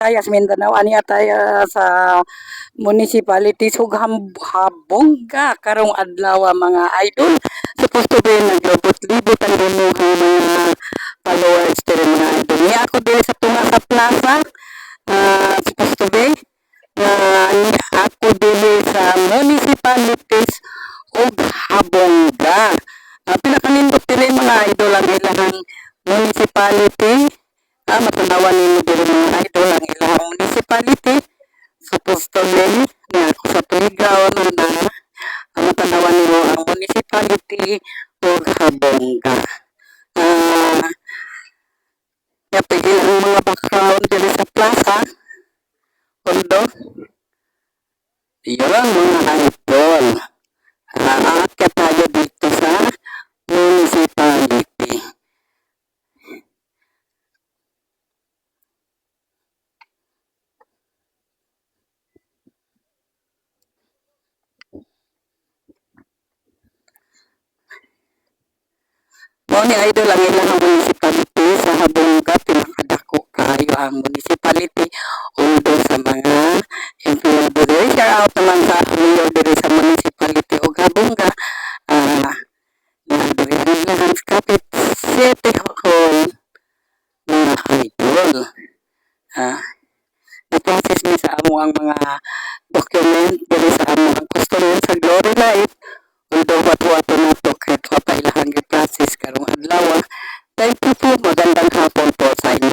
Visayas, Mindanao, ani ataya sa municipality Habongga karong adlaw mga idol. Supposed to be naglubot-libot ang dumuha mga followers diri mga idol. Ni ako diri sa tunga sa plaza. Supposed to be ni ako diri sa municipalities ug Habongga. Pinakanindot diri mga idol ang ilang municipality. Matanawan nimo diri mga idol ang ilang municipality. Supposed to be nga ako sa playground na matanawan nimo ang municipality ug Habongga. Napigil ang mga background diri sa plaza. Kundo, yun mga idol. Aakyat tayo dito sa municipality. Mao ni idol ang ilang municipality sa Habongga, pinakadako kayo ang municipality although sa mga empleyado diri. Shout out naman sa mayor diri sa municipality ug Habongga. Diri ang ilang kapit City Hall mga idol. Na-process ni sa amo ang mga document diri sa amo ang customer sa Glory Life. Although wato-wato na to kahit wa pa ilahang i-process karong adlaw. Thank you po. Magandang hapon po sa inyo.